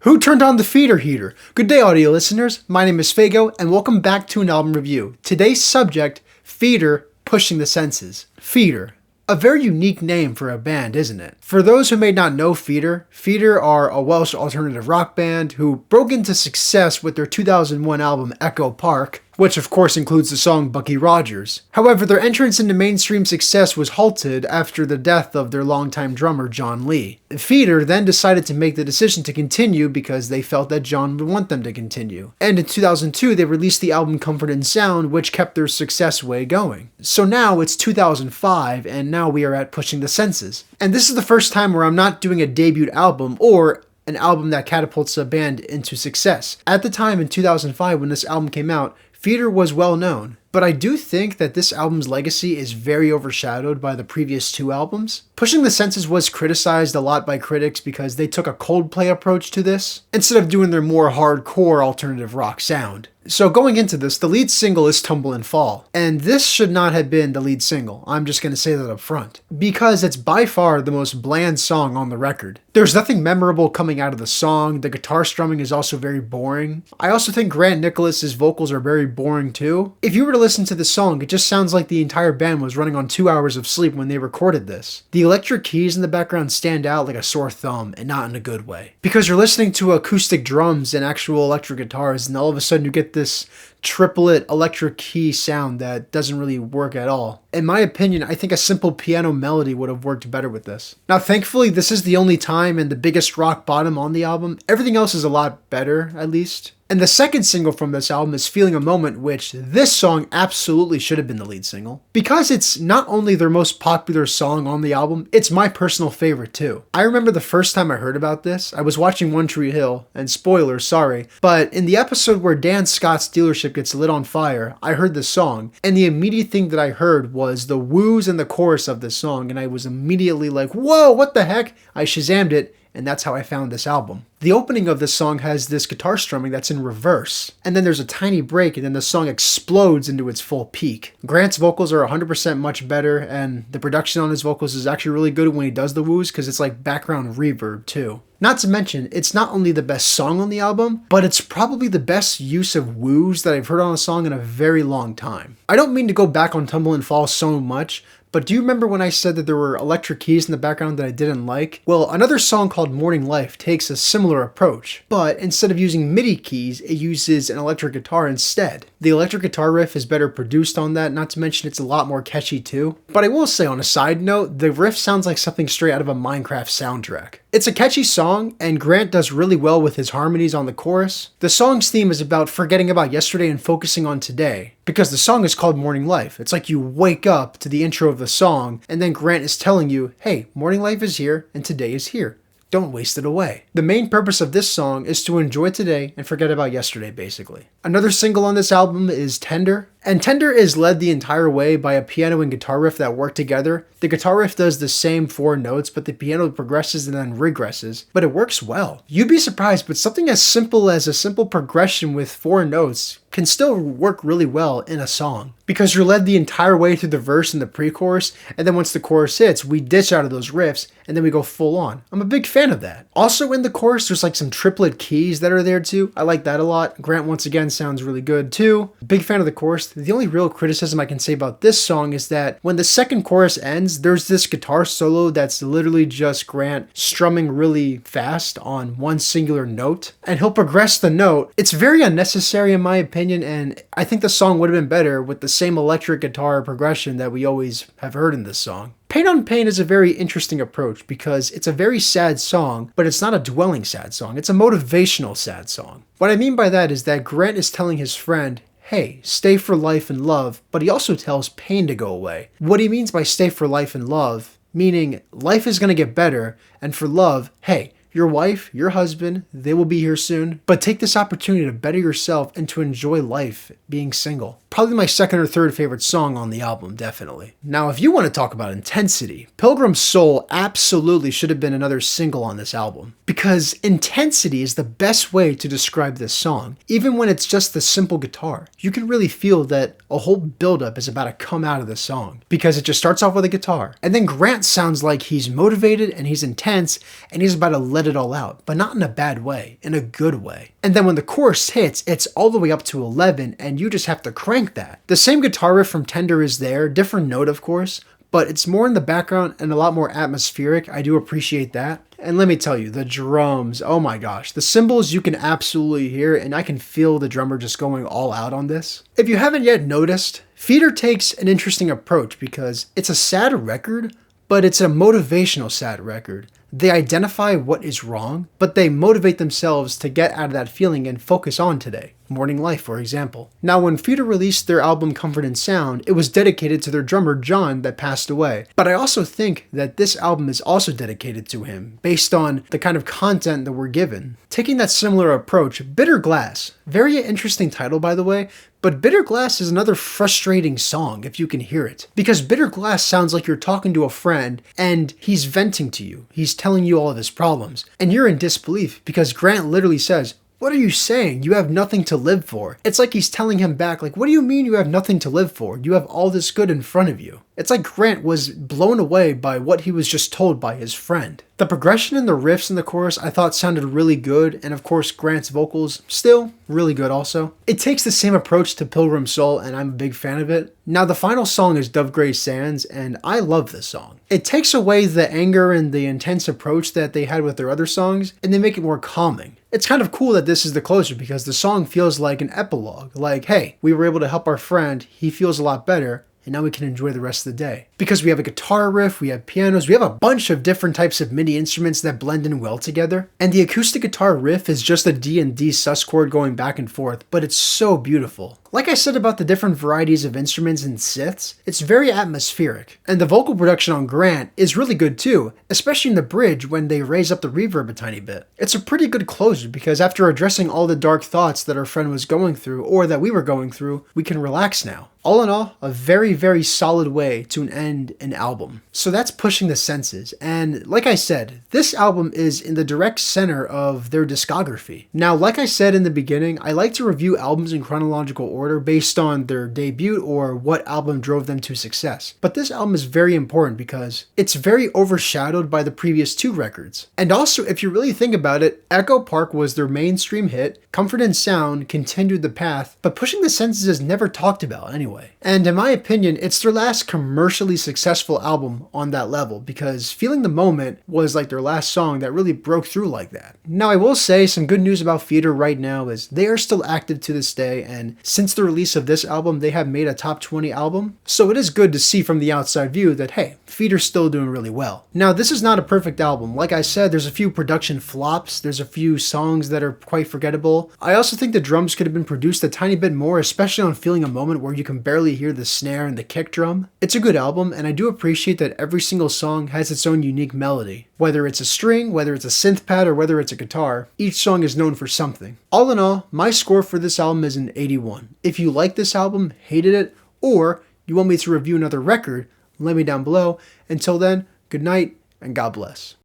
Who turned on the feeder heater? Good day, audio listeners. My name is Fago, and welcome back to an album review. Today's subject, Feeder, Pushing the Senses. Feeder. A very unique name for a band, isn't it? For those who may not know Feeder, Feeder are a Welsh alternative rock band who broke into success with their 2001 album Echo Park, which of course includes the song Bucky Rogers. However, their entrance into mainstream success was halted after the death of their longtime drummer John Lee. Feeder then decided to make the decision to continue because they felt that John would want them to continue. And in 2002, they released the album Comfort and Sound, which kept their success way going. So now it's 2005, and now we are at Pushing the Senses. And this is the first time where I'm not doing a debut album or an album that catapults a band into success. At the time in 2005 when this album came out, Feeder was well known, but I do think that this album's legacy is very overshadowed by the previous two albums. Pushing the Senses was criticized a lot by critics because they took a Coldplay approach to this, instead of doing their more hardcore alternative rock sound. So going into this, the lead single is Tumble and Fall, and this should not have been the lead single. I'm just going to say that up front, because it's by far the most bland song on the record. There's nothing memorable coming out of the song, the guitar strumming is also very boring. I also think Grant Nicholas's vocals are very boring too. If you were to listen to the song, it just sounds like the entire band was running on 2 hours of sleep when they recorded this. The electric keys in the background stand out like a sore thumb, and not in a good way. Because you're listening to acoustic drums and actual electric guitars, and all of a sudden you get this triplet electric key sound that doesn't really work at all. In my opinion, I think a simple piano melody would have worked better with this. Now, thankfully, this is the only time and the biggest rock bottom on the album. Everything else is a lot better, at least. And the second single from this album is Feeling a Moment, which this song absolutely should have been the lead single. Because it's not only their most popular song on the album, it's my personal favorite too. I remember the first time I heard about this, I was watching One Tree Hill, and spoilers, sorry, but in the episode where Dan Scott's dealership gets lit on fire, I heard this song, and the immediate thing that I heard was the woos and the chorus of this song, and I was immediately like, whoa, what the heck? I Shazammed it, and that's how I found this album. The opening of this song has this guitar strumming that's in reverse, and then there's a tiny break, and then the song explodes into its full peak. Grant's vocals are 100% much better, and the production on his vocals is actually really good when he does the woos, because it's like background reverb too. Not to mention, it's not only the best song on the album, but it's probably the best use of woos that I've heard on a song in a very long time. I don't mean to go back on Tumble and Fall so much, but do you remember when I said that there were electric keys in the background that I didn't like? Well, another song called Morning Life takes a similar approach, but instead of using MIDI keys, it uses an electric guitar instead. The electric guitar riff is better produced on that, not to mention it's a lot more catchy too. But I will say, on a side note, the riff sounds like something straight out of a Minecraft soundtrack. It's a catchy song, and Grant does really well with his harmonies on the chorus. The song's theme is about forgetting about yesterday and focusing on today, because the song is called Morning Life. It's like you wake up to the intro of the song, and then Grant is telling you, hey, morning life is here, and today is here. Don't waste it away. The main purpose of this song is to enjoy today and forget about yesterday, basically. Another single on this album is Tender. And Tender is led the entire way by a piano and guitar riff that work together. The guitar riff does the same 4 notes, but the piano progresses and then regresses, but it works well. You'd be surprised, but something as simple as a simple progression with 4 notes can still work really well in a song. Because you're led the entire way through the verse and the pre-chorus, and then once the chorus hits, we ditch out of those riffs, and then we go full on. I'm a big fan of that. Also in the chorus, there's like some triplet keys that are there too. I like that a lot. Grant once again sounds really good too. Big fan of the chorus. The only real criticism I can say about this song is that when the second chorus ends, there's this guitar solo that's literally just Grant strumming really fast on one singular note, and he'll progress the note. It's very unnecessary in my opinion, and I think the song would have been better with the same electric guitar progression that we always have heard in this song. Pain on Pain is a very interesting approach because it's a very sad song, but it's not a dwelling sad song. It's a motivational sad song. What I mean by that is that Grant is telling his friend, hey, stay for life and love, but he also tells pain to go away. What he means by stay for life and love, meaning life is going to get better, and for love, hey, your wife, your husband, they will be here soon, but take this opportunity to better yourself and to enjoy life being single. Probably my second or third favorite song on the album, definitely. Now, if you want to talk about intensity, Pilgrim Soul absolutely should have been another single on this album. Because intensity is the best way to describe this song. Even when it's just the simple guitar, you can really feel that a whole buildup is about to come out of the song. Because it just starts off with a guitar, and then Grant sounds like he's motivated and he's intense, and he's about to let it all out, but not in a bad way, in a good way. And then when the chorus hits, it's all the way up to 11, and you just have to crank that. The same guitar riff from Tender is there, different note of course, but it's more in the background and a lot more atmospheric. I do appreciate that. And let me tell you, the drums, oh my gosh, the cymbals you can absolutely hear, and I can feel the drummer just going all out on this. If you haven't yet noticed, Feeder takes an interesting approach because it's a sad record, but it's a motivational sad record. They identify what is wrong, but they motivate themselves to get out of that feeling and focus on today. Morning Life, for example. Now, when Feeder released their album Comfort and Sound, it was dedicated to their drummer John that passed away. But I also think that this album is also dedicated to him, based on the kind of content that we're given. Taking that similar approach, Bitter Glass. Very interesting title, by the way, but Bitter Glass is another frustrating song if you can hear it. Because Bitter Glass sounds like you're talking to a friend and he's venting to you. He's telling you all of his problems. And you're in disbelief because Grant literally says, "What are you saying? You have nothing to live for." It's like he's telling him back, like, what do you mean you have nothing to live for? You have all this good in front of you. It's like Grant was blown away by what he was just told by his friend. The progression and the riffs in the chorus I thought sounded really good, and of course Grant's vocals, still really good also. It takes the same approach to Pilgrim Soul, and I'm a big fan of it. Now the final song is Dove Gray Sands, and I love this song. It takes away the anger and the intense approach that they had with their other songs, and they make it more calming. It's kind of cool that this is the closer because the song feels like an epilogue, like, hey, we were able to help our friend, he feels a lot better, and now we can enjoy the rest of the day. Because we have a guitar riff, we have pianos, we have a bunch of different types of MIDI instruments that blend in well together. And the acoustic guitar riff is just a D and D sus chord going back and forth, but it's so beautiful. Like I said about the different varieties of instruments and synths, it's very atmospheric. And the vocal production on Grant is really good too, especially in the bridge when they raise up the reverb a tiny bit. It's a pretty good closer because after addressing all the dark thoughts that our friend was going through, or that we were going through, we can relax now. All in all, a very, very solid way to end an album. So that's Pushing the Senses, and like I said, this album is in the direct center of their discography. Now, like I said in the beginning, I like to review albums in chronological order based on their debut or what album drove them to success. But this album is very important because it's very overshadowed by the previous two records. And also, if you really think about it, Echo Park was their mainstream hit, Comfort and Sound continued the path, but Pushing the Senses is never talked about anyway. And in my opinion, it's their last commercially successful album on that level because Feeling the Moment was like their last song that really broke through like that. Now I will say some good news about Feeder right now is they are still active to this day, and since the release of this album they have made a top 20 album, so it is good to see from the outside view that hey, Feeder's still doing really well. Now this is not a perfect album. Like I said, there's a few production flops, there's a few songs that are quite forgettable. I also think the drums could have been produced a tiny bit more, especially on Feeling a Moment where you can barely hear the snare and the kick drum. It's a good album, and I do appreciate that every single song has its own unique melody. Whether it's a string, whether it's a synth pad, or whether it's a guitar, each song is known for something. All in all, my score for this album is an 81. If you like this album, hated it, or you want me to review another record, let me down below. Until then, good night, and God bless.